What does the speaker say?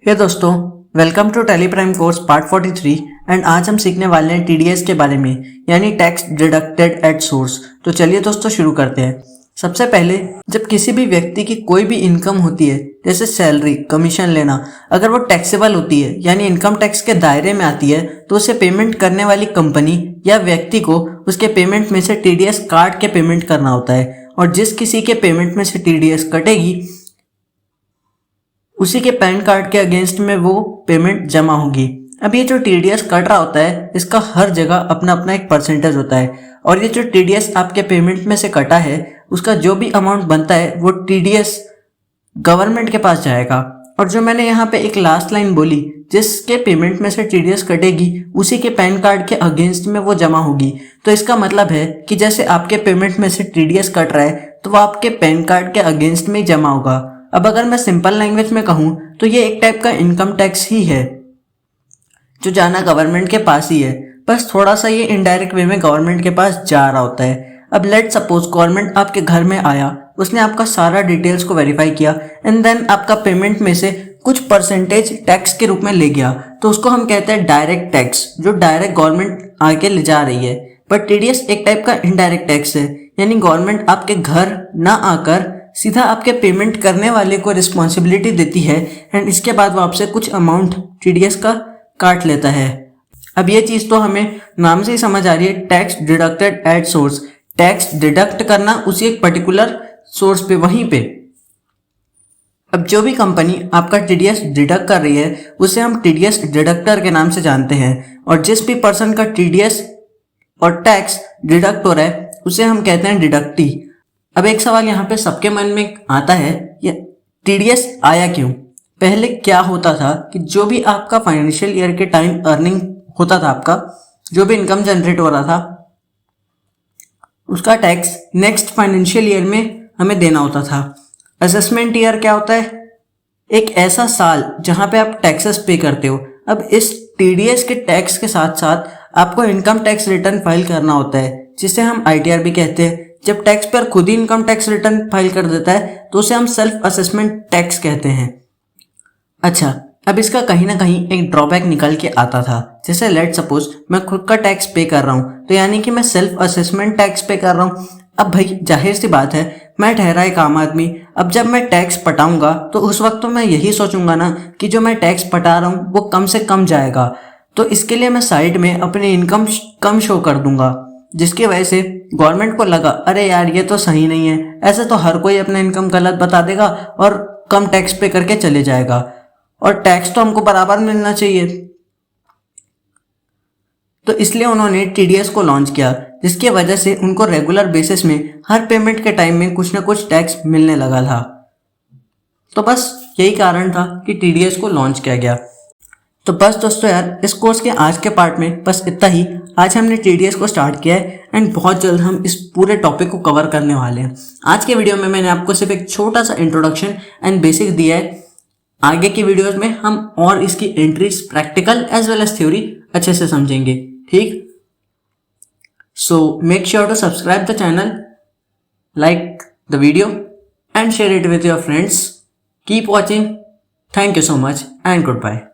हे दोस्तों, welcome to Tally Prime course part 43 and आज हम सीखने वाले हैं टीडीएस के बारे में, यानी टैक्स डिडक्टेड एट सोर्स। तो चलिए दोस्तों शुरू करते हैं। सबसे पहले जब किसी भी व्यक्ति की कोई भी इनकम होती है, जैसे सैलरी, कमीशन लेना, अगर वो टैक्सेबल होती है यानी इनकम टैक्स के दायरे में आती है, तो उसे पेमेंट करने वाली कंपनी या व्यक्ति को उसके पेमेंट में से टीडीएस काट के पेमेंट करना होता है। और जिस किसी के पेमेंट में से टीडीएस कटेगी उसी के पैन कार्ड के अगेंस्ट में वो पेमेंट जमा होगी। अब ये जो टीडीएस कट रहा होता है, इसका हर जगह अपना अपना एक परसेंटेज होता है, और ये जो टीडीएस आपके पेमेंट में से कटा है उसका जो भी अमाउंट बनता है वो टीडीएस गवर्नमेंट के पास जाएगा। और जो मैंने यहाँ पे एक लास्ट लाइन बोली, जिसके पेमेंट में से टीडीएस कटेगी उसी के पैन कार्ड के अगेंस्ट में वो जमा होगी, तो इसका मतलब है कि जैसे आपके पेमेंट में से टीडीएस कट रहा है तो वो आपके पैन कार्ड के अगेंस्ट में ही जमा होगा। अब अगर मैं सिंपल लैंग्वेज में कहूँ तो ये एक टाइप का इनकम टैक्स ही है जो जाना गवर्नमेंट के पास ही है, बस थोड़ा सा ये इनडायरेक्ट वे में गवर्नमेंट के पास जा रहा होता है। अब लेट सपोज गवर्नमेंट आपके घर में आया, उसने आपका सारा डिटेल्स को वेरीफाई किया एंड देन आपका पेमेंट में से कुछ परसेंटेज टैक्स के रूप में ले गया, तो उसको हम कहते हैं डायरेक्ट टैक्स, जो डायरेक्ट गवर्नमेंट आके ले जा रही है। बट टीडीएस एक टाइप का इनडायरेक्ट टैक्स है, यानी गवर्नमेंट आपके घर ना आकर सीधा आपके पेमेंट करने वाले को रिस्पॉन्सिबिलिटी देती है एंड इसके बाद वो आपसे कुछ अमाउंट टीडीएस का काट लेता है। अब ये चीज़ तो हमें नाम से ही समझ आ रही है, tax deducted at source. Tax deduct करना उसी एक पर्टिकुलर सोर्स पे, वहीं पे। अब जो भी कंपनी आपका टीडीएस डिडक्ट कर रही है उसे हम टीडीएस डिडक्टर के नाम से जानते हैं, और जिस भी पर्सन का टीडीएस और टैक्स डिडक्ट हो रहा है उसे हम कहते हैं डिडक्टी। अब एक सवाल यहाँ पे सबके मन में आता है, ये टीडीएस आया क्यों? पहले क्या होता था कि जो भी आपका फाइनेंशियल ईयर के टाइम अर्निंग होता था, आपका जो भी इनकम जनरेट हो रहा था, उसका टैक्स नेक्स्ट फाइनेंशियल ईयर में हमें देना होता था। असेसमेंट ईयर क्या होता है? एक ऐसा साल जहाँ पे आप टैक्सेस पे करते हो। अब इस टीडीएस के टैक्स के साथ साथ आपको इनकम टैक्स रिटर्न फाइल करना होता है, जिसे हम आईटीआर भी कहते हैं। जब टैक्स पेयर खुद ही इनकम टैक्स रिटर्न फाइल कर देता है तो उसे हम सेल्फ असेसमेंट टैक्स कहते हैं। अच्छा, अब इसका कहीं ना कहीं एक ड्रॉबैक निकल के आता था, जैसे लेट सपोज मैं खुद का टैक्स पे कर रहा हूँ, तो यानी कि मैं सेल्फ असेसमेंट टैक्स पे कर रहा हूँ। अब भाई जाहिर सी बात है, मैं ठहरा एक आम आदमी, अब जब मैं टैक्स पटाऊंगा तो उस वक्त तो मैं यही सोचूंगा ना कि जो मैं टैक्स पटा रहा हूँ वो कम से कम जाएगा, तो इसके लिए मैं साइड में अपनी इनकम कम शो कर दूंगा, जिसकी वजह से गवर्नमेंट को लगा अरे यार ये तो सही नहीं है, ऐसे तो हर कोई अपना इनकम गलत बता देगा और कम टैक्स पे करके चले जाएगा, और टैक्स तो हमको बराबर मिलना चाहिए। तो इसलिए उन्होंने टीडीएस को लॉन्च किया, जिसकी वजह से उनको रेगुलर बेसिस में हर पेमेंट के टाइम में कुछ ना कुछ टैक्स मिलने लगा था। तो बस यही कारण था कि टीडीएस को लॉन्च किया गया। तो बस दोस्तों यार, इस कोर्स के आज के पार्ट में बस इतना ही। आज हमने टीडीएस को स्टार्ट किया है एंड बहुत जल्द हम इस पूरे टॉपिक को कवर करने वाले हैं। आज के वीडियो में मैंने आपको सिर्फ एक छोटा सा इंट्रोडक्शन एंड बेसिक दिया है। आगे की वीडियोस में हम और इसकी entries, practical as well as theory अच्छे से समझेंगे, ठीक? So make sure to subscribe the channel, like the video and share it with your friends. Keep watching. Thank you so much and good bye.